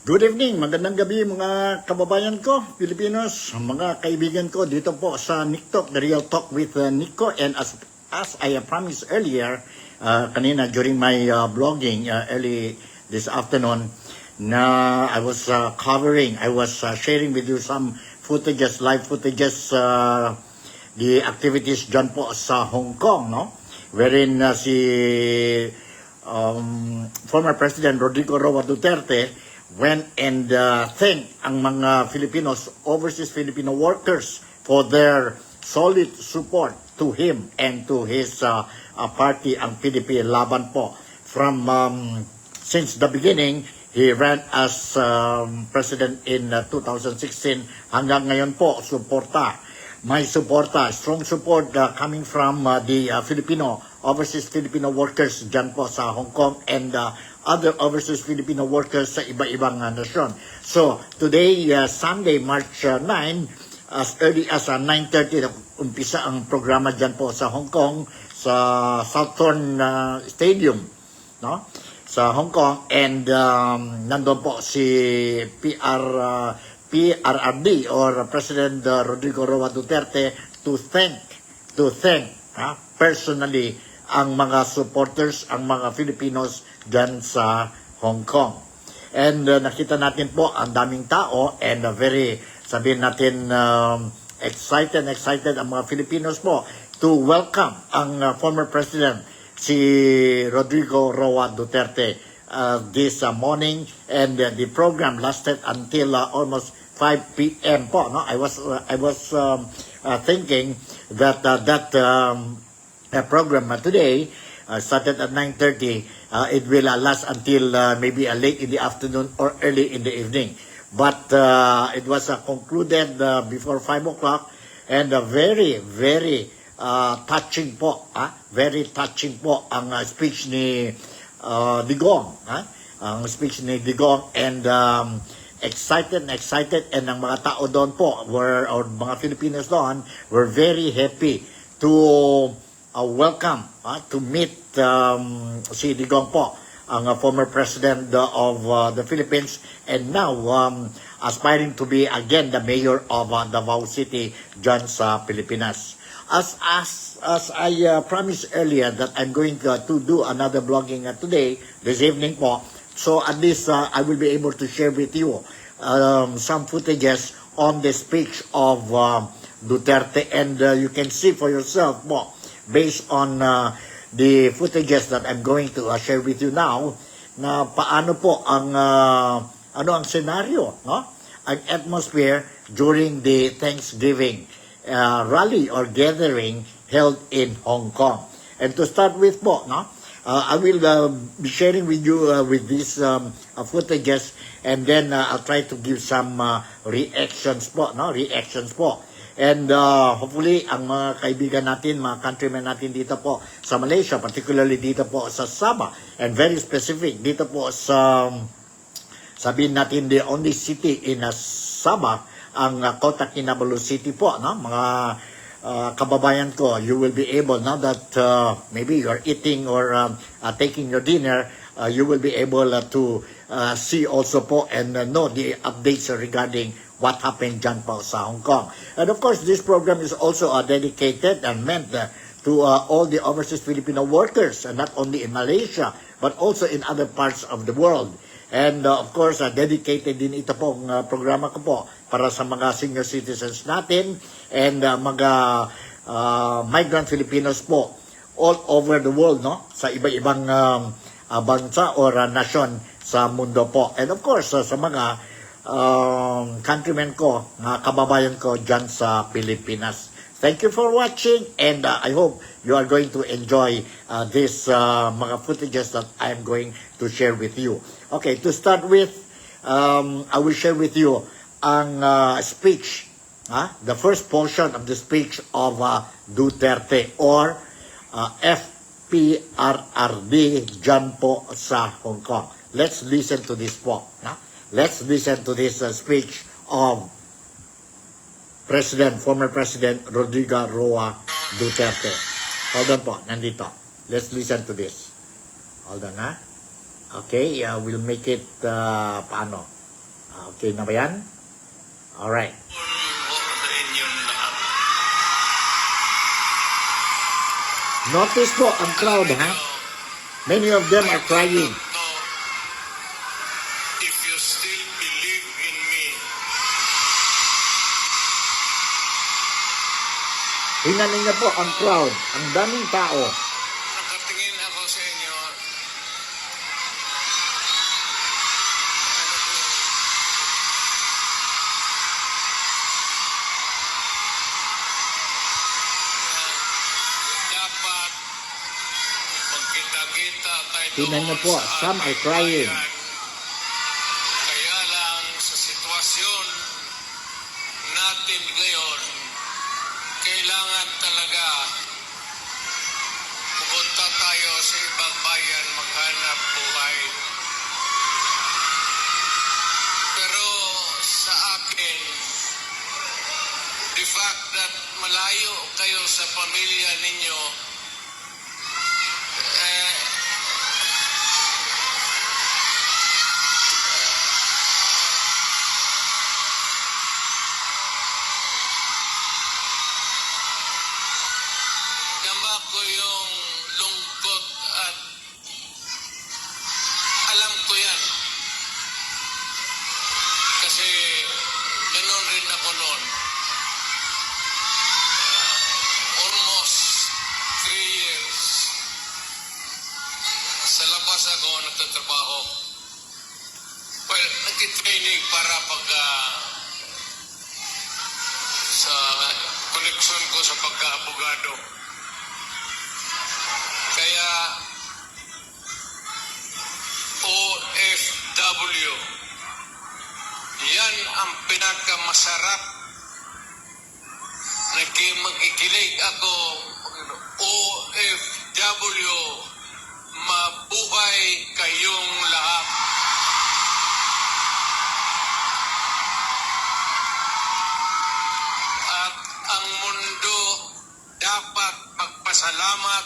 Good evening, magandang gabi mga kababayan ko, Pilipinos, mga kaibigan ko dito po sa Nick Talk, The Real Talk with Nico. And as I promised earlier, kanina during my blogging early this afternoon, na I was sharing with you some footages, live footages, the activities dyan po sa Hong Kong, no? Wherein si former President Rodrigo Roa Duterte went and thanked ang mga Filipinos, overseas Filipino workers for their solid support to him and to his party, ang PDP Laban po. From since the beginning, he ran as president in 2016 hanggang ngayon po, may suporta, strong support coming from the overseas Filipino workers dyan po sa Hong Kong and other overseas Filipino workers sa iba-ibang nasyon. So, today, Sunday, March 9, as early as 9:30, umpisa ang programa dyan po sa Hong Kong, sa Southern Stadium, no? Sa Hong Kong, and nandun po si PRRD or President Rodrigo Roa Duterte to thank personally ang mga supporters, ang mga Filipinos dyan sa Hong Kong. And nakita natin po ang daming tao and very, sabihin natin, excited ang mga Filipinos po to welcome ang former President, si Rodrigo Roa Duterte, this morning. And the program lasted until almost 5 p.m. po. No? I was thinking that program today started at 9:30. It will last until maybe late in the afternoon or early in the evening. But it was concluded before 5 o'clock, and very, very touching po. Very touching po ang speech ni Digong. Ang speech ni Digong, and excited, and ang mga tao doon po, or mga Filipinos doon, were very happy to welcome, to meet si Digong po, ang former president of the Philippines, and now aspiring to be again the mayor of Davao City dyan sa Pilipinas. As I promised earlier that I'm going to do another blogging today, this evening po, so at least I will be able to share with you some footages on the speech of Duterte, and you can see for yourself po, based on the footages that I'm going to share with you now, na paano po ang ang senaryo, no? Ang atmosphere during the Thanksgiving rally or gathering held in Hong Kong. And to start with po, no? I will be sharing with you with these footages, and then I'll try to give some reactions po, no? Reactions po. And hopefully, ang mga kaibigan natin, mga countrymen natin dito po sa Malaysia, particularly dito po sa Sabah, and very specific, dito po sa, sabihin natin, the only city in Sabah, ang Kota Kinabalu City po, no? Mga kababayan ko, you will be able, now that maybe you're eating or taking your dinner, you will be able to see also po and know the updates regarding what happened dyan po sa Hong Kong. And of course, this program is also dedicated and meant to all the overseas Filipino workers, and not only in Malaysia, but also in other parts of the world. And of course, dedicated din ito pong programa ko po para sa mga senior citizens natin and mga migrant Filipinos po all over the world, no? Sa iba-ibang bansa or nation sa mundo po. And of course, sa mga countrymen ko, mga kababayan ko dyan sa Pilipinas. Thank you for watching, and I hope you are going to enjoy this mga footages that I'm going to share with you. Okay, to start with, I will share with you ang speech, the first portion of the speech of Duterte or FPRRD dyan po sa Hong Kong. Let's listen to this po. Let's listen to this speech of former President Rodrigo Roa Duterte. Hold on po, nandito. Let's listen to this. Hold on, ha? Okay, we'll make it, paano? Okay na ba yan? Alright. Sa inyong lahat. Notice po ang crowd, ha? Many of them are crying. If you still believe in me, Tingnan ninyo po ang crowd. Ang daming tao. nakatingin ako sa inyo. Dapat magkita-kita tayo Tingnan niyo doon po, sa some are ating crying. bayan. Kaya lang sa sitwasyon natin ngayon, kailangan talaga pupunta tayo sa ibang bayan maghanap buhay. Pero sa akin, the fact that malayo kayo sa pamilya ninyo, eh, dama ko yung lungkot at alam ko yan. Kasi ganun rin ako noon. Almost 3 years. Sa labas ako nagtatrabaho. Well, nag-training para sa koneksyon ko sa pagka-abogado. Kaya OFW, yan ang pinakamasarap. Magkikilig ako, OFW, mabuhay kayong lahat. At ang mundo dapat magpasalamat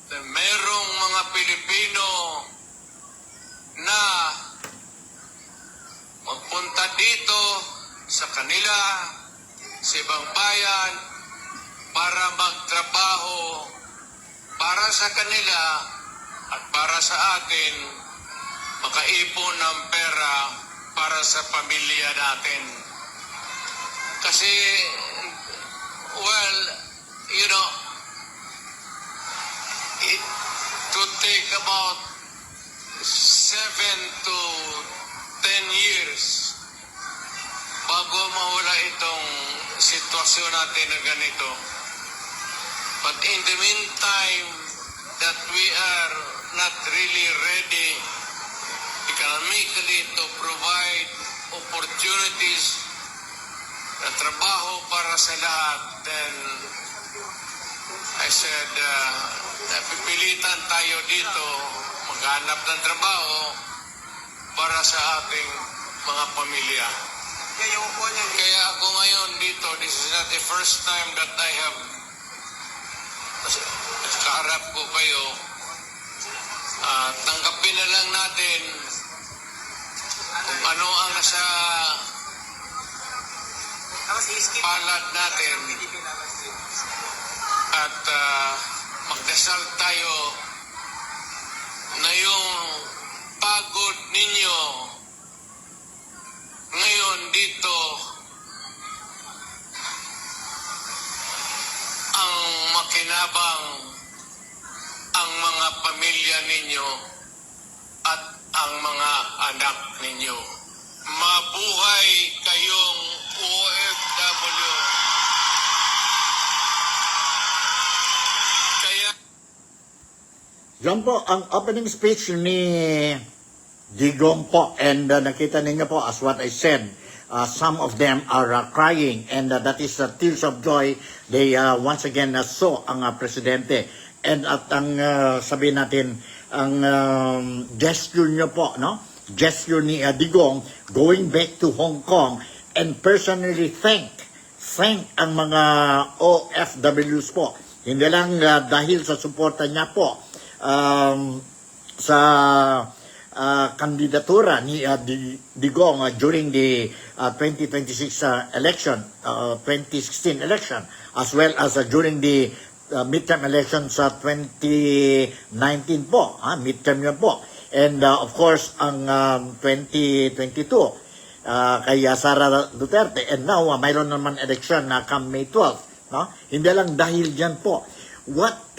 na merong mga Pilipino na magpunta dito sa kanila, sa ibang bayan, para magtrabaho para sa kanila at para sa atin, makaipon ng pera para sa pamilya natin. Kasi, well, you know, it could take about 7 to 10 years bago mawala itong sitwasyon natin na ganito. But in the meantime, that we are not really ready economically to provide opportunities na trabaho para sa lahat, then I said, napipilitan tayo dito maghanap ng trabaho para sa ating mga pamilya. Kaya ako ngayon dito, this is not the first time that I have kaharap ko kayo. Tanggapin na lang natin kung ano ang nasa palad natin at magdasal tayo na yung pagod ninyo ngayon dito ang makinabang ang mga pamilya ninyo at ang mga anak ninyo. Mabuhay kayong OFW. Kaya Yan po ang opening speech ni Digong po. And nakita ninyo po, as what I said, some of them are crying. And that is tears of joy. They once again saw ang presidente. And at ang sabihin natin, ang gesture nyo po, no? Gesture ni Digong going back to Hong Kong and personally thank ang mga OFWs po. Hindi lang dahil sa suporta niya po sa kandidatura ni Digong during the 2026 election, 2016 election, as well as during the midterm election sa 2019 po, midterm yun po. And of course, ang 2022, kay Sara Duterte, and now mayroon naman election na come May 12, no? Hindi lang dahil dyan po. What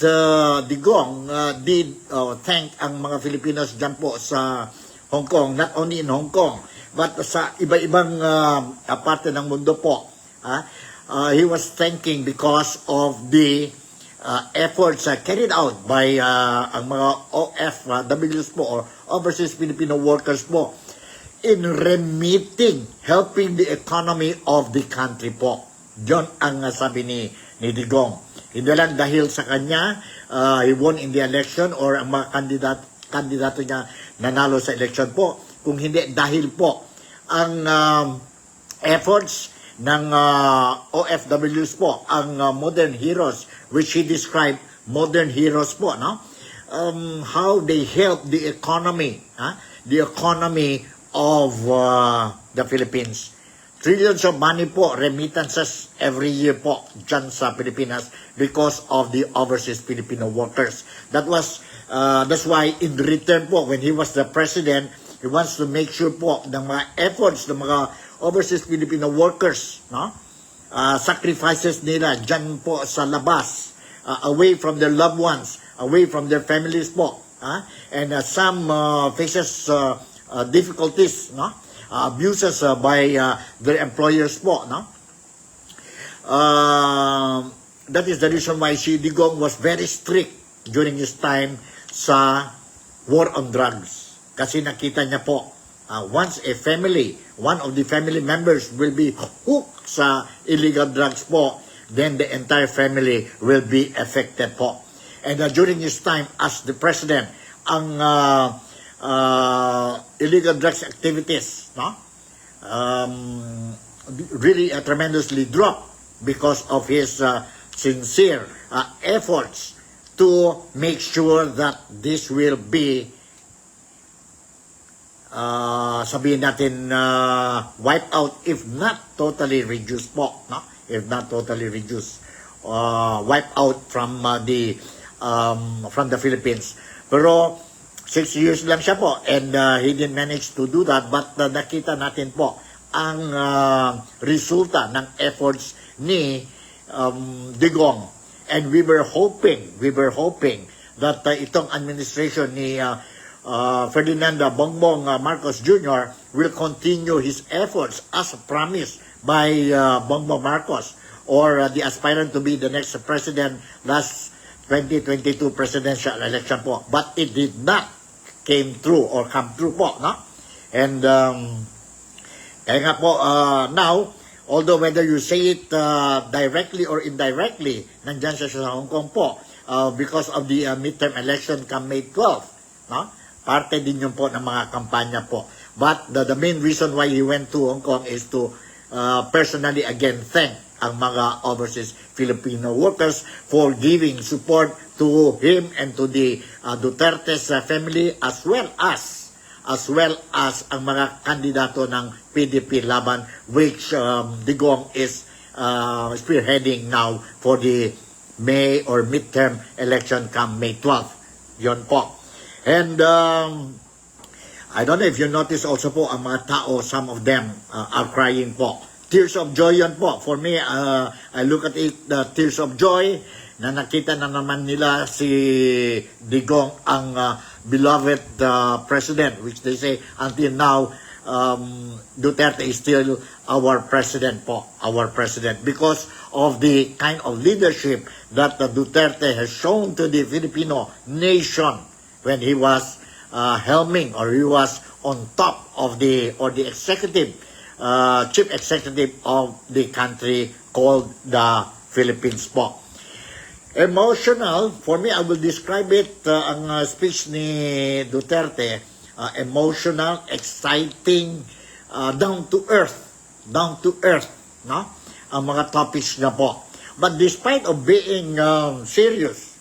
Digong did thank ang mga Filipinos dyan po sa Hong Kong, not only in Hong Kong, but sa iba-ibang parte ng mundo po. He was thanking because of the efforts carried out by ang mga OFWs po, or Overseas Filipino Workers po, in remitting, helping the economy of the country po. Yun ang sabi ni Digong. Hindi lang dahil sa kanya, he won in the election, or ang mga kandidato niya nanalo sa election po, kung hindi dahil po ang efforts ng OFWs po, ang modern heroes, which he described modern heroes po, no? How they help the economy of the Philippines. Trillions of money po, remittances every year po dyan sa Pilipinas because of the overseas Filipino workers. That's why in return po, when he was the president, he wants to make sure po ng mga efforts ng mga overseas Filipino workers, no? Sacrifices nila dyan po sa labas, away from their loved ones, away from their families po. And some faces difficulties, no? Abuses by their employers po, no? That is the reason why si Digong was very strict during his time sa war on drugs. Kasi nakita niya po, once a family, one of the family members will be hooked sa illegal drugs po, then the entire family will be affected po. And during his time as the president, ang illegal drugs activities, no? Really tremendously dropped because of his sincere efforts to make sure that this will be sabihin natin wiped out, if not totally reduced po, no? If not totally reduced, wiped out from the Philippines. Pero 6 years lang siya po, and he didn't manage to do that, but nakita natin po ang resulta ng efforts ni Digong. And we were hoping that itong administration ni Ferdinand Bongbong Marcos Jr. will continue his efforts as promised by Bongbong Marcos, or the aspirant to be the next president last 2022 presidential election po. But it did not come true po, no? And kaya nga po, now, although whether you say it directly or indirectly, nandyan siya sa Hong Kong po, because of the midterm election come May 12, no? Parte din yun po ng mga kampanya po. But the main reason why he went to Hong Kong is to personally again thank ang mga overseas Filipino workers for giving support to him and to the Duterte's family, as well as ang mga kandidato ng PDP Laban, which Digong is spearheading now for the May or midterm election come May 12. Yon po. And I don't know if you notice also po, ang mga tao, some of them are crying po. Tears of joy yan po. For me, I look at it, the tears of joy, na nakita na naman nila si Digong, ang beloved president, which they say until now, Duterte is still our president po, our president, because of the kind of leadership that Duterte has shown to the Filipino nation when he was helming, or he was on top of the executive, chief executive of the country called the Philippines po. Emotional, for me, I will describe it, ang speech ni Duterte, emotional, exciting, down to earth, no? Ang mga topics niya po. But despite of being serious,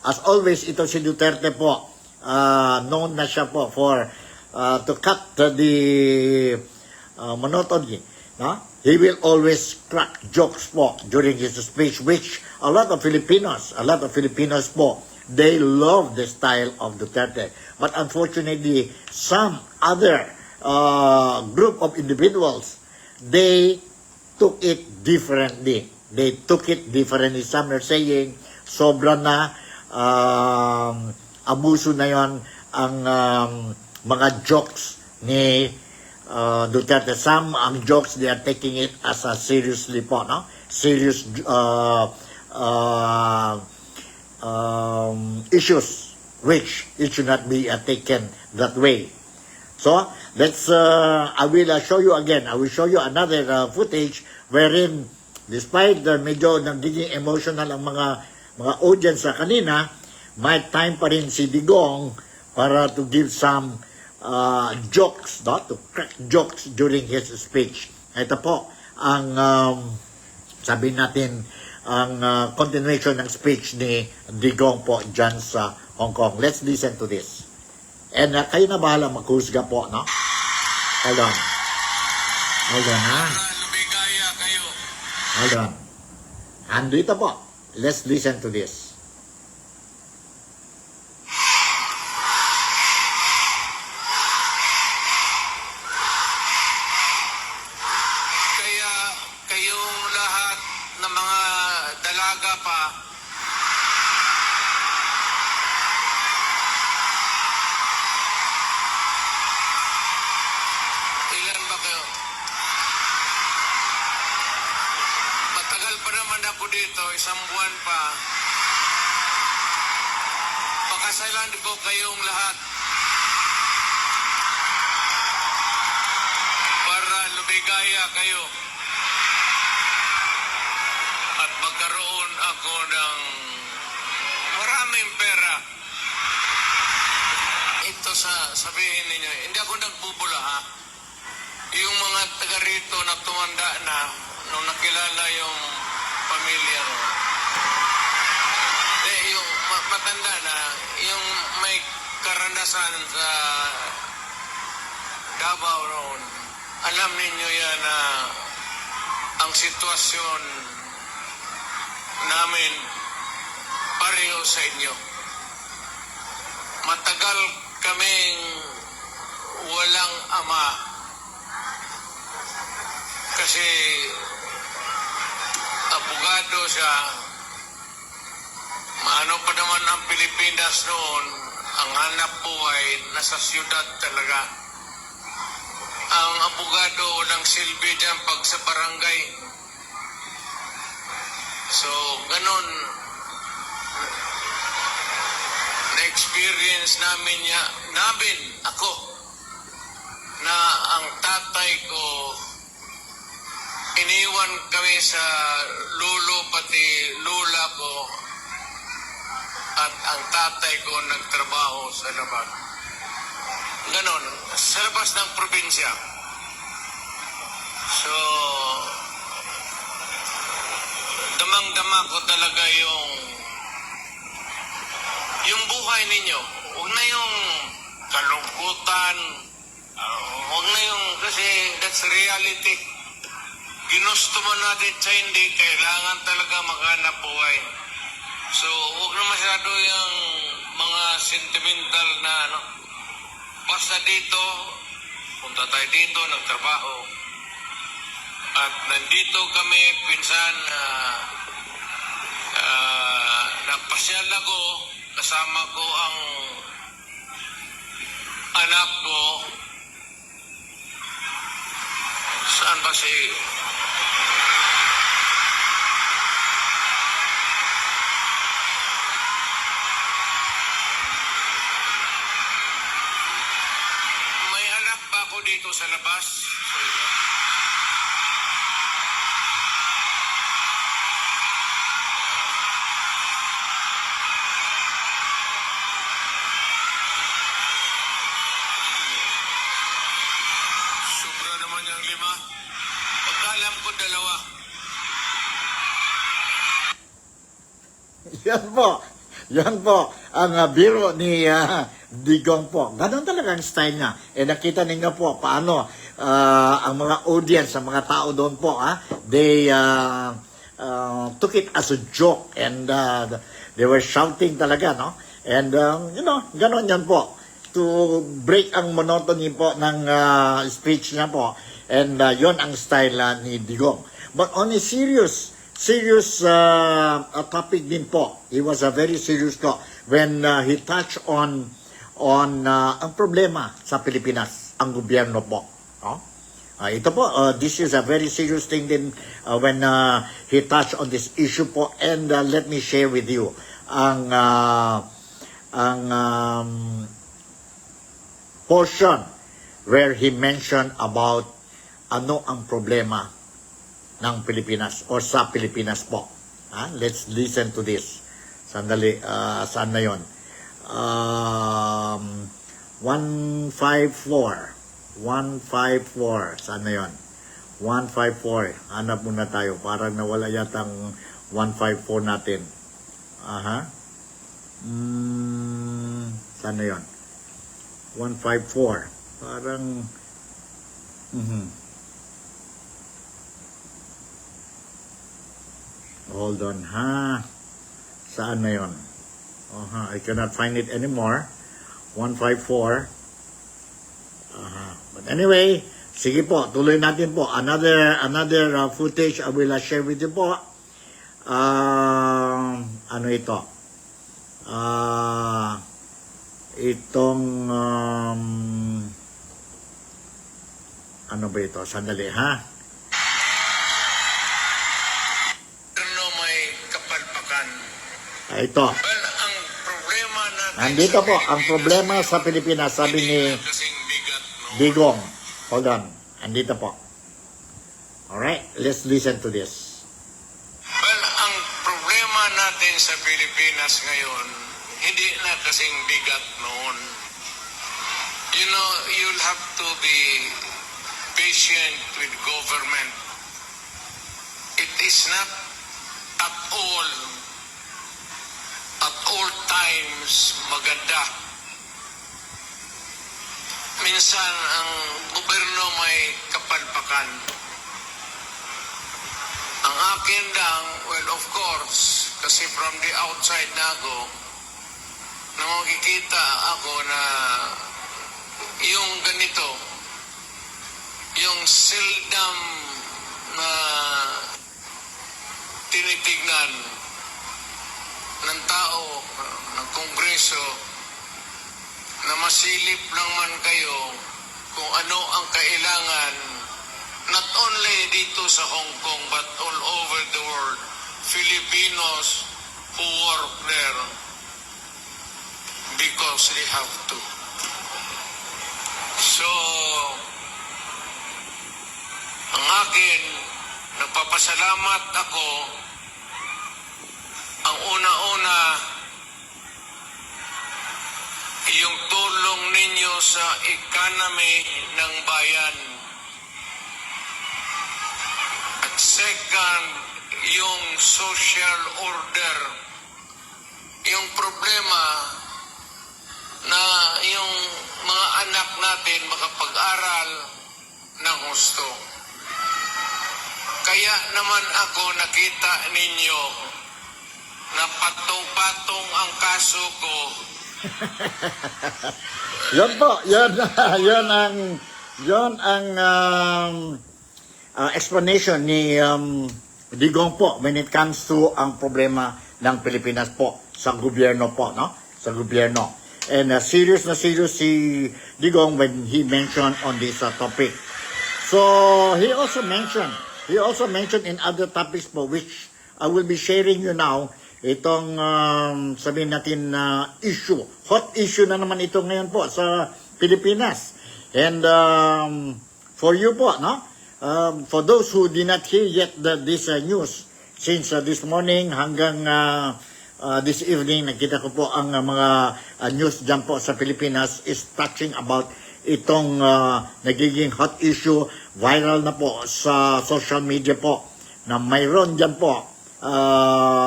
as always, ito si Duterte po, known na siya po for to cut the monotony. No? He will always crack jokes po during his speech, which a lot of Filipinos po, they love the style of Duterte. But unfortunately, some other group of individuals, they took it differently. Some are saying, sobra na, abuso na yon ang mga jokes ni Duterte. Some jokes, they are taking it as a seriously po, no? Serious issues, which it should not be taken that way. So, let's, I will show you again. I will show you another footage wherein, despite medyo nagiging emotional ang mga audience sa kanina, may time pa rin si Digong para to give some jokes, no? To crack jokes during his speech. Ito po ang sabi natin ang continuation ng speech ni Digong po dyan sa Hong Kong. Let's listen to this. And kayo na bahala maghusga po, no? Hold on, ha? Lumigaya kayo. Hold on. Andito po. Let's listen to this. Kaya kayong lahat ng mga dalaga pa, ilan ba kayo? Matagal pa naman ako dito, isang buwan pa. Pakasalan ko kayong lahat para lumigaya kayo at magkaroon ako ng maraming pera. Ito sabihin ninyo, hindi ako nagbubula, ha? Yung mga taga rito na tumanda na nung nakilala yung pamilya ko. Yung matanda na, yung may karanasan sa Davao roon, alam ninyo yan na ang sitwasyon namin pareho sa inyo. Matagal kaming walang ama kasi abogado siya. Ano pa naman ang Pilipinas noon, ang hanap buhay nasa siyudad talaga. Ang abogado walang silbi dyan pag sa barangay. So, ganun, na-experience namin, ako, na ang tatay ko, iniwan kami sa lolo pati lula ko, at ang tatay ko nagtrabaho sa labas. Ganon, sa labas ng probinsya. So, damang-dama ko talaga yung buhay ninyo. Huwag na yung kalungkutan. Huwag na yung, kasi that's reality. Ginusto mo natin sa hindi, kailangan talaga maghanap buhay. So, huwag na masyado yung mga sentimental na ano. Basta dito, punta tayo dito, nagtrabaho. At nandito kami, pinsan, napasyal ako, kasama ko ang anak ko. Saan ba si... May anak pa ako dito sa labas. Sa inyo. Sobra naman yung 5. Pagkalam ko 2. Yan po. ang biro ni Digong po. Ganon talaga ang style niya. Nakita ninyo po paano ang mga audience, ang mga tao doon po, they took it as a joke and they were shouting talaga, no? And, ganon yan po. To break ang monotony po ng speech niya po. And yon ang style ni Digong. But on a serious topic din po. He was a very serious talk when he touched on ang problema sa Pilipinas, ang gobyerno po. No? Ito po, this is a very serious thing din when he touched on this issue po. And let me share with you ang portion where he mentioned about ano ang problema ng Pilipinas or sa Pilipinas po. Let's listen to this. Sandali, saan na yun? 154. Saan na yun? 154. Hanap muna tayo. Parang nawala yata ang 154 natin. Saan na yun? 154. Parang... Hold on, Saan na yun? I cannot find it anymore. 154. But anyway, sige po, tuloy natin po. Another footage I will share with you po. Ano ito? Itong ano ba ito? Sandali, ito. Well, ang problema natin Nandito po, ang problema sa Pilipinas, sabi ni kasing bigat, no? Digong. Hold on. Andito po. Alright, let's listen to this. Well, ang problema natin sa Pilipinas ngayon, hindi na kasing bigat noon. You know, you'll have to be patient with government. It is not at all times maganda. Minsan ang gobyerno may kapalpakan. Ang akin lang, well, of course, kasi from the outside na ako, na makikita ako na yung ganito, yung seldom na tinitignan ng tao, ng Kongreso, na masilip lang man kayo kung ano ang kailangan not only dito sa Hong Kong but all over the world, Filipinos who work there because they have to. So, ang akin, nagpapasalamat ako. Ang una-una, yung tulong ninyo sa economy ng bayan. At second, yung social order. Yung problema na yung mga anak natin makapag-aral ng husto. Kaya naman ako nakita ninyo na patong-patong ang kaso ko. Yon po, yon ang explanation ni Digong po when it comes to ang problema ng Pilipinas po sa gobyerno po, no? Sa gobyerno. And serious si Digong when he mentioned on this topic. So he also mentioned in other topics po which I will be sharing you now. Itong sabihin natin na issue, hot issue na naman ito ngayon po sa Pilipinas. And for you po, no? For those who did not hear yet this news, since this morning hanggang this evening, nakita ko po ang mga news dyan po sa Pilipinas is touching about itong nagiging hot issue, viral na po sa social media po, na mayroon dyan po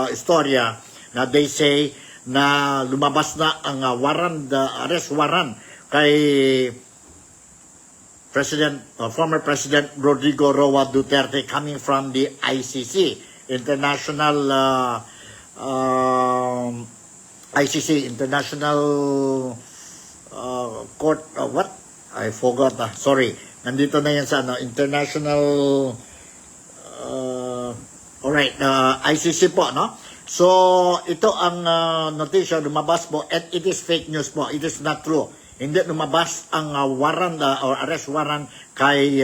istorya na they say na lumabas na ang arrest warrant kay former President Rodrigo Roa Duterte coming from the ICC, International Court, what? I forgot, sorry. Nandito na yan sa International, alright, ICC po, no? So, ito ang notisya, lumabas po, and it is fake news po, it is not true. Hindi lumabas ang warrant or arrest warrant kay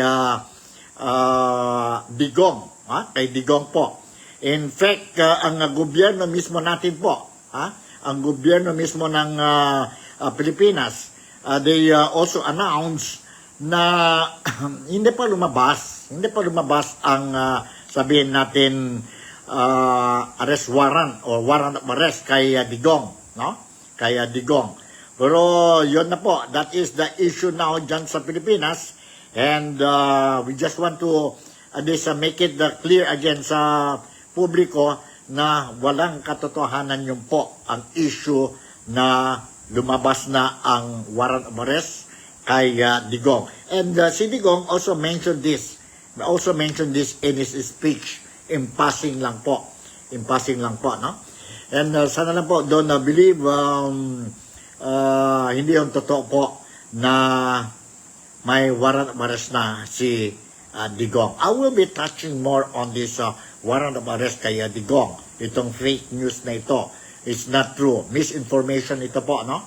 Digong, kay Digong po. In fact, ang gobyerno mismo natin po, ang gobyerno mismo ng Pilipinas, they also announced na hindi pa lumabas ang sabihin natin arrest warrant or warrant of arrest kay Digong, no? Kay Digong. Pero yun na po, that is the issue now dyan sa Pilipinas, and we just want to make it clear again sa publiko na walang katotohanan yun po ang issue na lumabas na ang warrant of arrest kay Digong. And si Digong also mentioned this in his speech. In passing lang po, no? And sana lang po, don't believe, hindi yung totoo po na may warrant of arrest na si Digong. I will be touching more on this warrant of arrest kay Digong. Itong fake news na ito is not true. Misinformation ito po, no?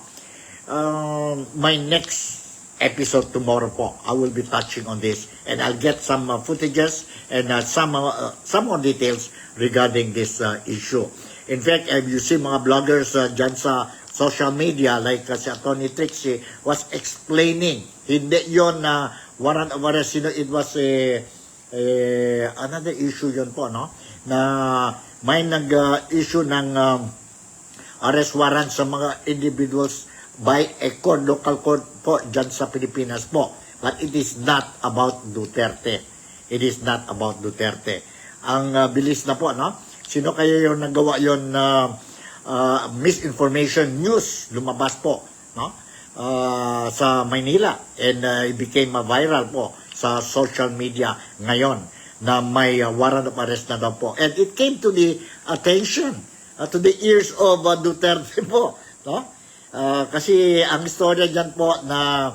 My next episode tomorrow po, I will be touching on this, and I'll get some footages and some more details regarding this issue. In fact, if you see mga bloggers dyan sa social media, like si Atty. Trixie was explaining, hindi yon na warrant of arrest, it was another issue yon po, no? Na may nag-issue ng arrest warrant sa mga individuals by a court, local court po dyan sa Pilipinas po. But it is not about Duterte. It is not about Duterte. Ang bilis na po, no? Sino kaya yung nagawa yon misinformation news lumabas po, no? Sa Maynila, and it became viral po sa social media ngayon na may warrant of arrest na daw po. And it came to the attention, to the ears of Duterte po, no? Kasi ang istorya dyan po na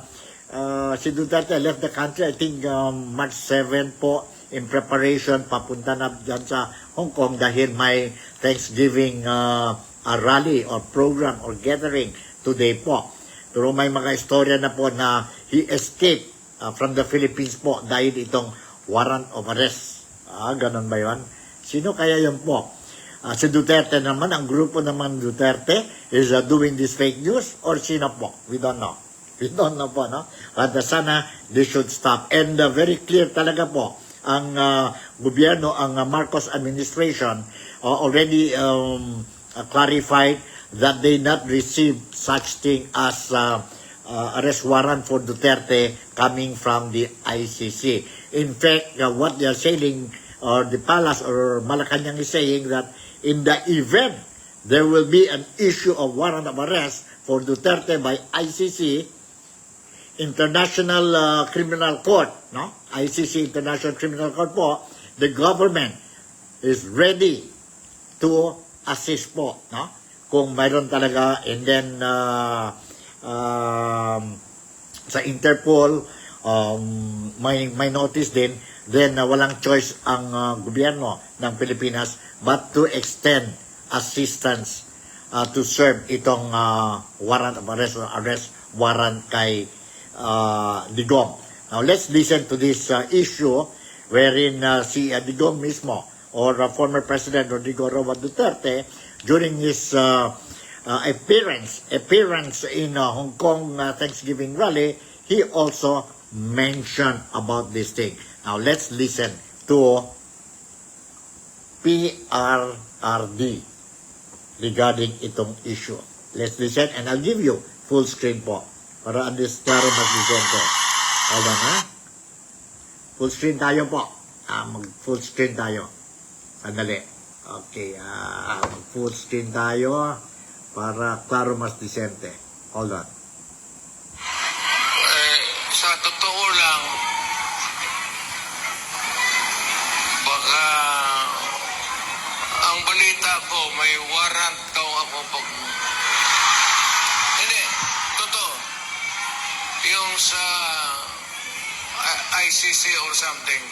si Duterte left the country, I think March 7 po, in preparation, papunta na dyan sa Hong Kong dahil may Thanksgiving a rally or program or gathering today po. Pero may mga istorya na po na he escaped from the Philippines po dahil itong warrant of arrest. Ganun ba yun? Sino kaya yun po? Si Duterte naman, ang grupo naman Duterte is doing this fake news, or sino po? We don't know. We don't know po, no? At sana they should stop. And very clear talaga po, ang gobyerno, ang Marcos administration already clarified that they not receive such thing as arrest warrant for Duterte coming from the ICC. In fact, what they are saying, or the palace or Malacanang is saying that in the event there will be an issue of warrant of arrest for Duterte by ICC, International Criminal Court, no? ICC International Criminal Court po, the government is ready to assist po, no? Kung mayroon talaga, and then sa Interpol may notice din, then walang choice ang gobyerno ng Pilipinas but to extend assistance to serve itong warrant of arrest or arrest warrant kay Digong. Now let's listen to this issue wherein si Digong mismo or former President Rodrigo Roa Duterte during his appearance in Hong Kong Thanksgiving rally, he also mentioned about this thing. Now let's listen to PRRD regarding itong issue. Let's listen, and I'll give you full screen po para klaro mag-listen ko. Hold on, ha? Full screen tayo po. Mag-full screen tayo. Sandali. Okay, mag-full screen tayo para klaro mas disente. Hold on. Sa totoo lang, baka ang balita ko may warrant daw ako pag... Hindi, totoo. Yung sa ICC or something,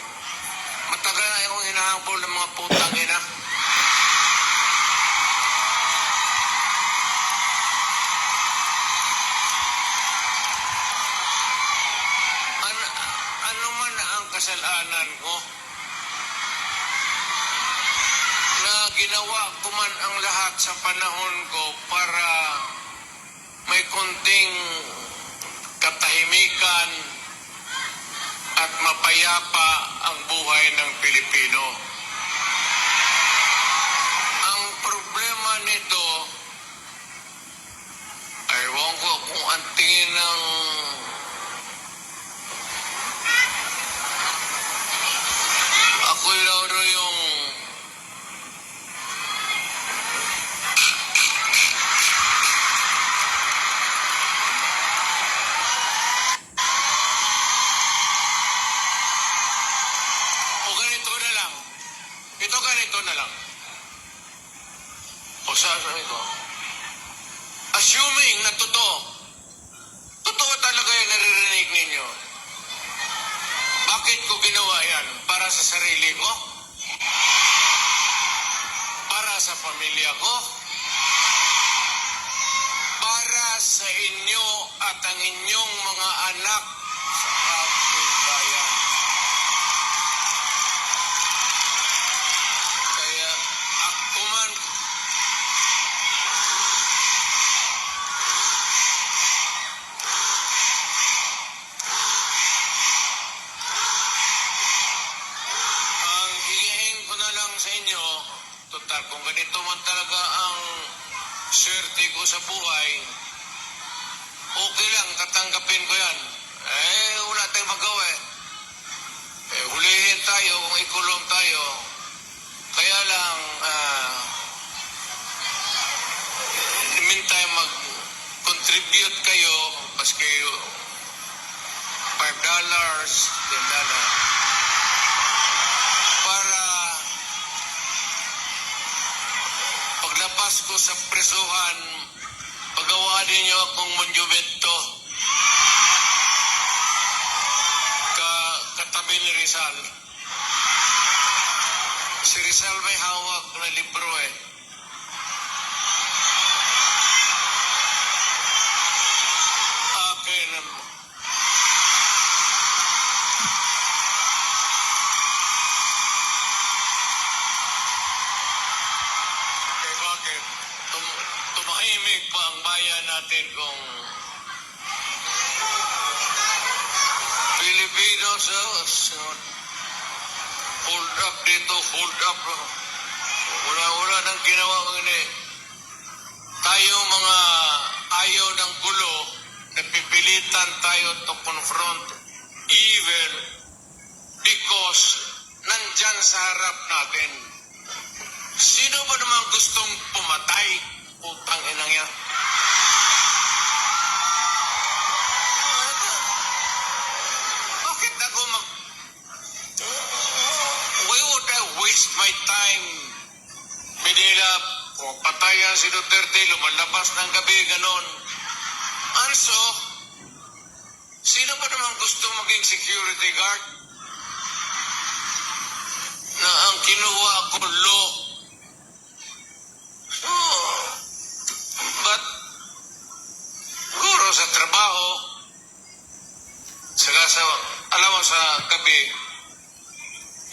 matagal na yung hinahabol ng mga putang ina. Ano man ang kasalanan ko, na ginawa ko man ang lahat sa panahon ko para may konting katahimikan at mapayapa ang buhay ng Pilipino. Ang problema nito, ewan ko kung ang tingin ng ako'y laro yung ganito na lang. O sasabi ko, assuming na totoo talaga yung naririnig ninyo, bakit ko ginawa yan? Para sa sarili ko? Para sa pamilya ko? Para sa inyo at ang inyong mga anak sa kapitbayan? Kaya ako man ang hihiling ko na lang sa inyo, total, kung ganito man talaga ang swerte ko sa buhay, okay lang, tatanggapin ko yan. Wala tayong magawa eh. Hulihin tayo, kung ikulong tayo. Kaya lang, in the meantime, mag-contribute kayo, maski $5, $10, para paglabas ko sa presuhan, pagawaan ninyo akong monumento katabi ni Rizal. Si Rizal may hawak na libro eh. Akin bakit? Tumahimik pa ang bayan natin kung Pilipinos, hold up dito, hold up. Wala nang ginawa ko ini. Tayo mga ayaw ng gulo, napipilitan tayo to confront evil because nandyan sa harap natin. Sino ba naman gustong pumatay? Putang inang yan. Bakit ako why would I waste my time? Manila, patayan si Duterte, lumalabas ng gabi, ganon. Also, sino ba naman gusto maging security guard? Na ang kinuha ko law. So, but, siguro sa trabaho, saka sa, alam mo sa gabi,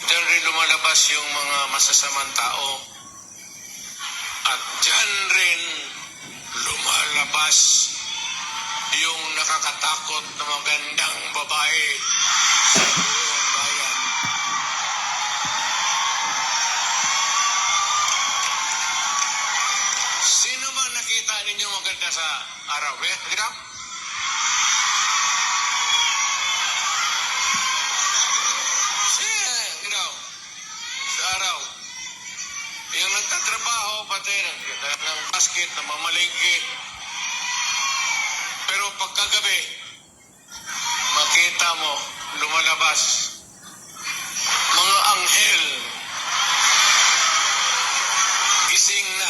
diyan rin lumalabas yung mga masasamang tao. At diyan rin lumalabas yung nakakatakot na magandang babae sa buong bayan. Sino bang nakita ninyo maganda sa araw? Nakita? Sa araw. Yung nagtatrabaho, pati ng market, namamalengke. Pero pagkagabi, makita mo, lumalabas, mga anghel, gising na.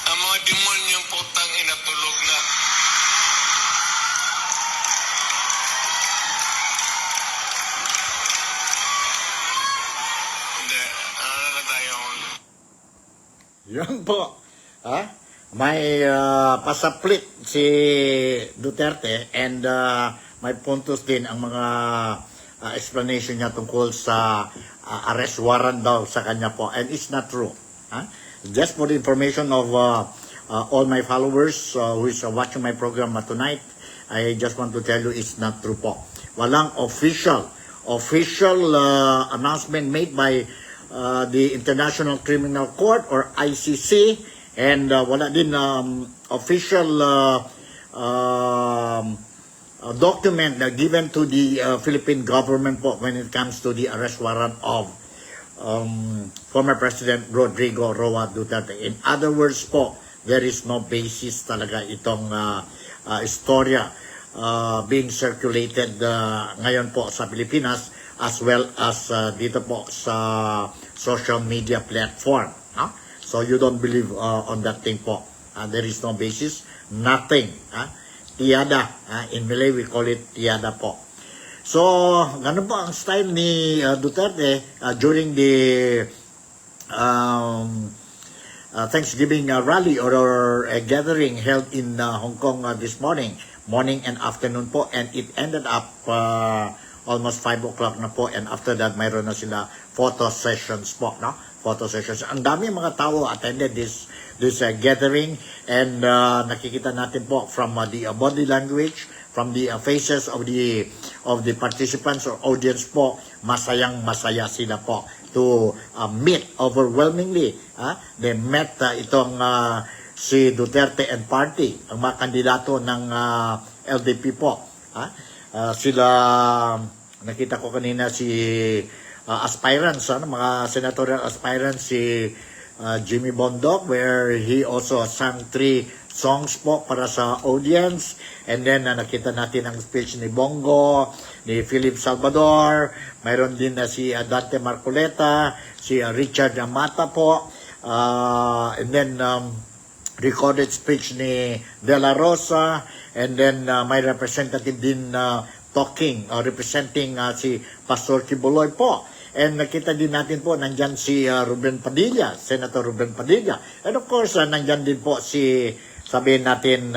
Ang mga demonyong putang inatulog na. Hindi, ano na tayo? Yan po. May pasaplit si Duterte and may puntos din ang mga explanation niya tungkol sa arrest warrant daw sa kanya po. And it's not true. Just for the information of all my followers who is watching my program tonight, I just want to tell you it's not true po. Walang official announcement made by the International Criminal Court or ICC, and wala din official document na given to the Philippine government po when it comes to the arrest warrant of former President Rodrigo Roa Duterte. In other words po, there is no basis talaga itong istorya being circulated ngayon po sa Pilipinas as well as dito po sa social media platform. So you don't believe on that thing po. There is no basis, nothing. Tiada. In Malay we call it tiada po. So, ganun po ang style ni Duterte during the Thanksgiving rally or a gathering held in Hong Kong this morning and afternoon po, and it ended up almost 5 o'clock na po, and after that mayroon na sila photo sessions po, no? Photo sessions. Ang dami mga tao attended this gathering, and nakikita natin po from the body language, from the faces of the participants or audience po, masaya sila po to meet overwhelmingly. They met itong si Duterte and party, ang mga kandidato ng LDP po. Sila, nakita ko kanina si aspirants, mga senatorial aspirants, si Jimmy Bondoc, where he also sang 3 songs po para sa audience, and then nakita natin ang speech ni Bongo, ni Philip Salvador, mayroon din na si Dante Marcoleta, si Richard Amata po, and then recorded speech ni De La Rosa, and then may representative din talking, representing si Pastor Kibuloy po. And nakita din natin po, nandyan si Ruben Padilla, Senator Ruben Padilla. And of course, nandyan din po si, sabihin natin,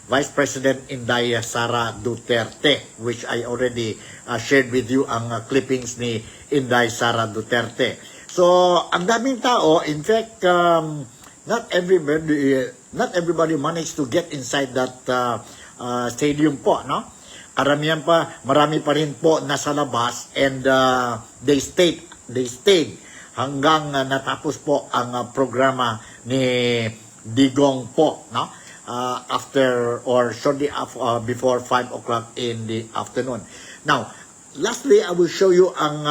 Vice President Inday Sara Duterte, which I already shared with you ang clippings ni Inday Sara Duterte. So, ang daming tao, in fact, not everybody managed to get inside that stadium po, no? Karamihan pa, marami pa rin po nasa labas, and they stayed hanggang natapos po ang programa ni Digong po, no? After or shortly before 5 o'clock in the afternoon. Now, lastly, I will show you ang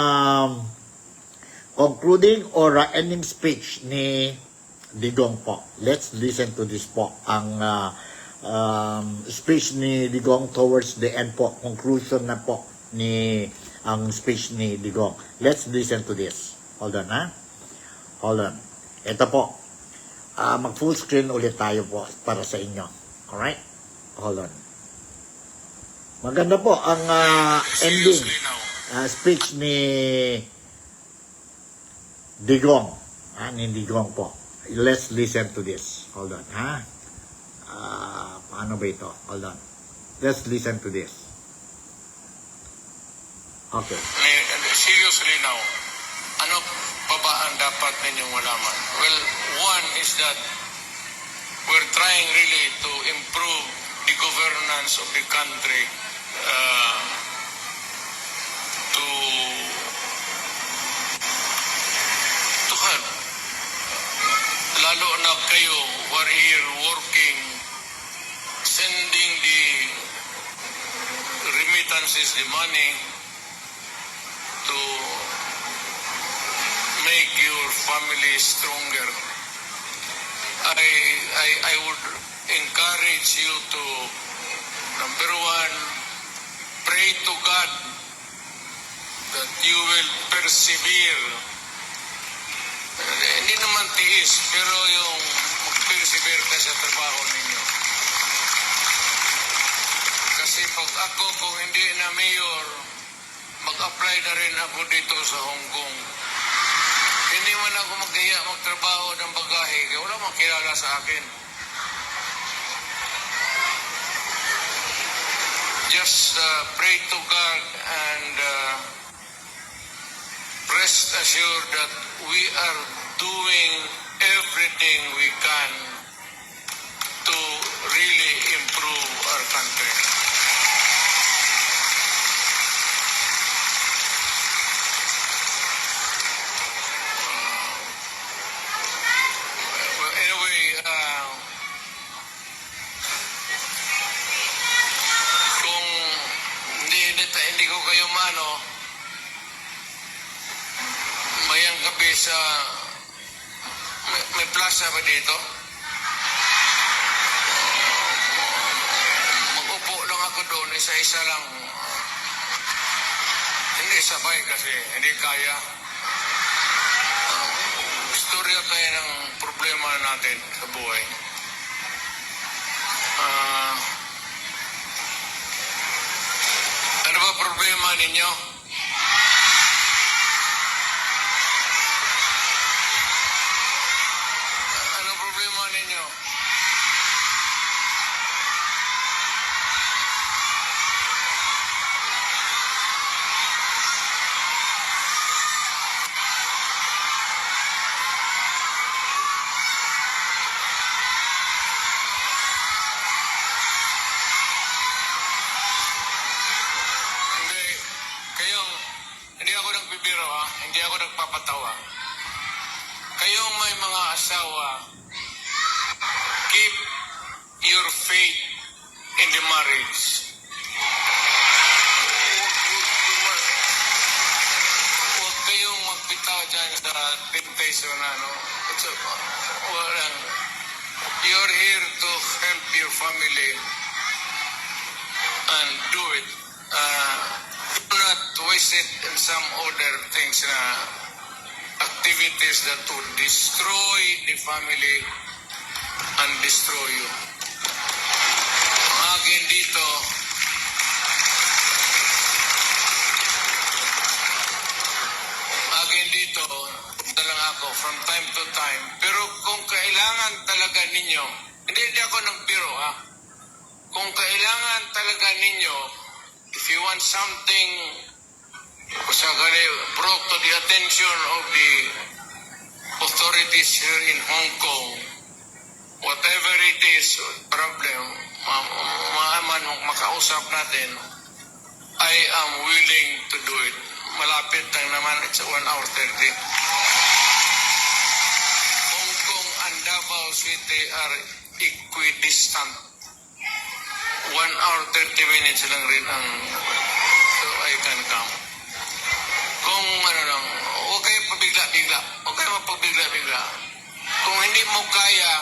concluding or ending speech ni Digong po. Let's listen to this po, ang speech ni Digong towards the end po, conclusion na po ni ang speech ni Digong. Let's listen to this. Hold on, hold on. Ito po, mag full screen ulit tayo po para sa inyo. Alright? Hold on. Maganda po ang ending speech ni Digong. Ni Digong po. Let's listen to this. Hold on, paano ba ito? Hold on. Let's listen to this. Okay. Seriously now, ano pa ba ang dapat ninyong malaman? Well, one is that we're trying really to improve the governance of the country to help. Lalo na kayo who are here working, sending the remittances, the money to make your family stronger. I would encourage you to, number one, pray to God that you will persevere. Hindi naman tiis, pero yung mag-persevere ka sa trabaho ninyo. Kasi pag ako, kung hindi na mayor, mag-apply na rin ako dito sa Hong Kong. Hindi man ako magkaya magtrabaho ng bagahe, kaya wala makilala sa akin. Just pray to God and rest assured that we are doing everything we can to really improve our country. Well, anyway, kung hindi ko kayo mano, mayang gabi sa may plaza ba dito? Mag-upo lang ako doon, isa-isa lang. Hindi sabay kasi, hindi kaya. Istorya tayo ng problema natin sa buhay. Ano ba problema ninyo? Ano problema ninyo? Hindi, kayong, hindi ako nagbibiro ha, hindi ako nagpapatawa. Kayong may mga asawa, keep your faith in the marriage. Huwag kayong magbitaw dyan sa temptation na, no? Walang, you're here to help your family and do it. Do not waste it in some other things na activities that would destroy the family and destroy you. Ang akin dito, punta lang ako from time to time. Pero kung kailangan talaga ninyo, hindi ako nagbiro ha. Kung kailangan talaga ninyo, if you want something brought to the attention of the authorities here in Hong Kong, whatever it is, problem, makausap natin, I am willing to do it. Malapit lang naman, it's 1 hour 30. Hong Kong and Davao City are equidistant. 1 hour 30 minutes lang rin ang so I can come. Kung ano lang, huwag kayo pabigla-bigla. Huwag kayo mapabigla-bigla. Kung hindi mo kaya,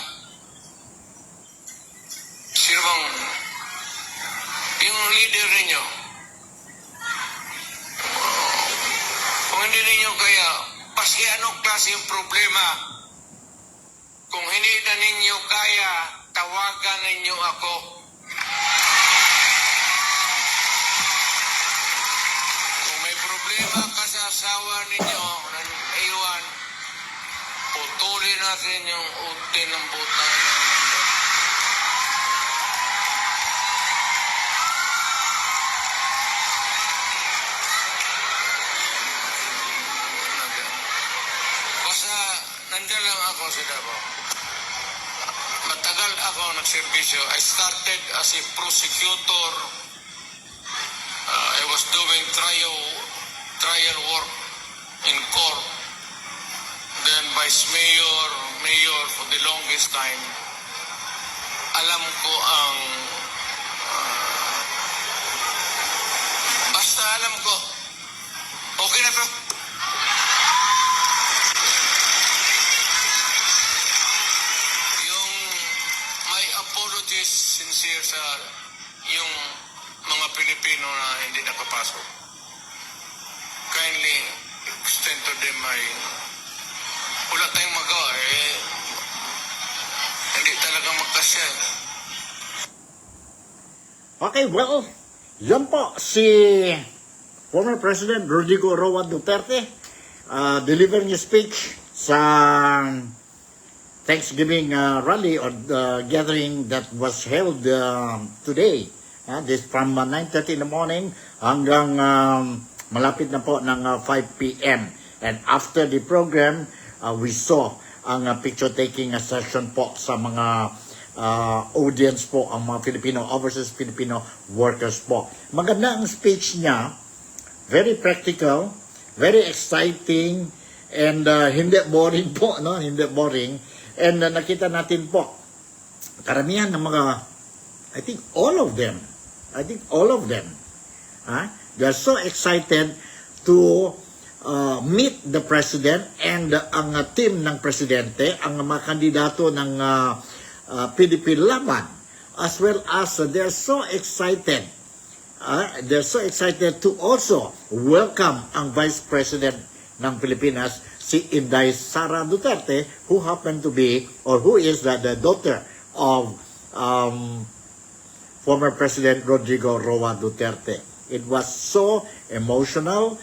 sino bang yung leader ninyo? Kung hindi ninyo kaya, paski anong klase yung problema? Kung hindi na ninyo kaya, tawagan ninyo ako. Kung may problema ka sa asawa ninyo, naiwan, putulin natin yung utin ng butang ng mundo. Basta nandiyan lang ako sa Davao. Matagal ako nagserbisyo. I started as a prosecutor. I was doing trial work in court. Then vice mayor for the longest time. Alam ko ang basta alam ko. Okay na to. sincere sa yung mga Pilipino na hindi nakapasok. Kindly extend to them my... Wala tayong magawa hindi talaga magkasya. Okay, well, yan po si former President Rodrigo Roa Duterte delivering his speech sa Thanksgiving rally or gathering that was held today. This from 9:30 in the morning hanggang malapit na po ng 5 p.m. And after the program, we saw ang picture-taking session po sa mga audience po, ang mga Filipino, overseas Filipino workers po. Maganda ang speech niya, very practical, very exciting, and hindi boring po, no? Hindi boring. And nakita natin po, karamihan ng mga, I think all of them, they're so excited to meet the President and ang team ng Presidente, ang mga kandidato ng PDP Laban, as well as they're so excited to also welcome ang Vice President ng Pilipinas, si Inday Sara Duterte, who happened to be, or who is the daughter of former President Rodrigo Roa Duterte. It was so emotional,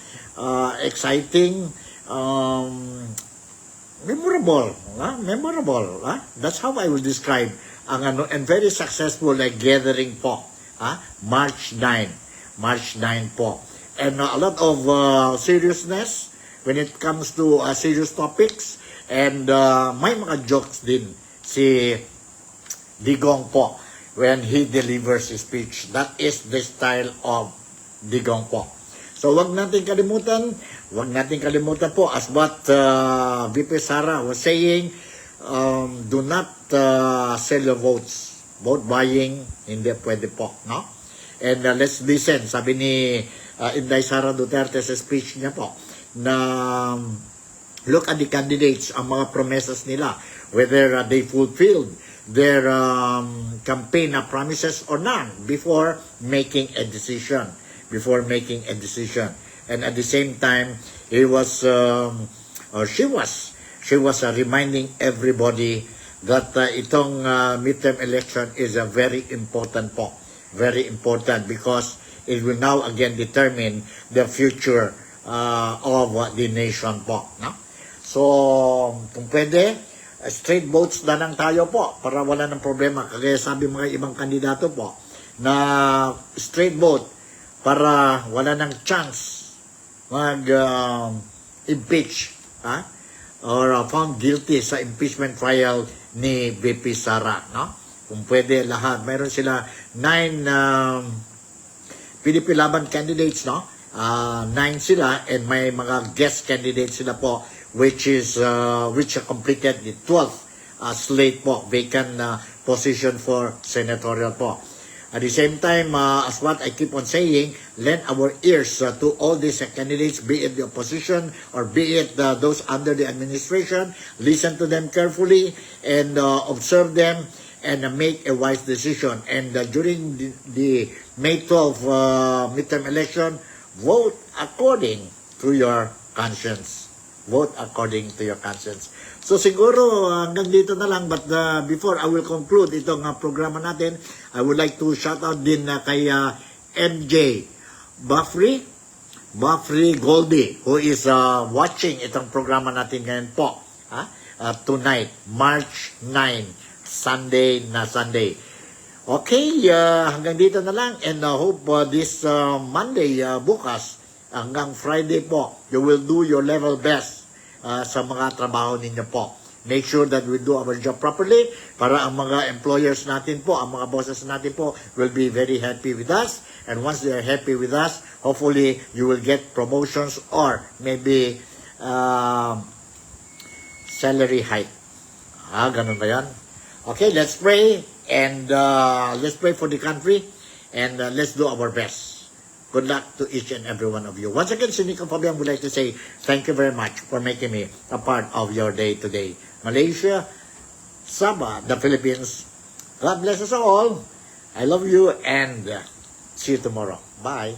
exciting, memorable. That's how I will describe and very successful gathering po. March 9 po. And a lot of seriousness when it comes to serious topics, and may mga jokes din si Digong po when he delivers his speech. That is the style of Digong po. So wag natin kalimutan po, as what VP Sara was saying, do not sell your votes. Vote buying, hindi pwede po, no? And let's listen, sabi ni Inday Sara Duterte sa speech niya po, na look at the candidates, ang mga promesas nila, whether they fulfilled their campaign promises or not before making a decision. And at the same time, she was reminding everybody that itong midterm election is a very important po. Very important because it will now again determine the future of the nation po. No? So, kung pwede, straight votes na lang tayo po para wala ng problema. Kaya sabi mga ibang kandidato po na straight vote para wala ng chance mag-impeach or found guilty sa impeachment trial ni VP Sara. No? Kung pwede lahat. Mayroon sila 9 PDP Laban candidates, no? 9 sila, and may mga guest candidates sila po, which completed the 12th slate po, vacant position for senatorial po. At the same time, as what I keep on saying, lend our ears to all these candidates, be it the opposition or be it those under the administration. Listen to them carefully and observe them and make a wise decision. And during the May 12 midterm election, vote according to your conscience. Vote according to your conscience. So siguro hanggang dito na lang, but before I will conclude itong programa natin, I would like to shout out din kay MJ Buffrey Goldie, who is watching itong programa natin ngayon po. Tonight, March 9, Sunday. Okay, hanggang dito na lang, and hope this Monday, bukas, hanggang Friday po, you will do your level best sa mga trabaho ninyo po. Make sure that we do our job properly para ang mga employers natin po, ang mga bosses natin po will be very happy with us. And once they are happy with us, hopefully you will get promotions or maybe salary hike. Ganun ba yan? Okay, let's pray, and let's pray for the country, and let's do our best. Good luck to each and every one of you. Once again, Sinica Fabian would like to say thank you very much for making me a part of your day today. Malaysia, Sabah, the Philippines, God bless us all, I love you and see you tomorrow. Bye.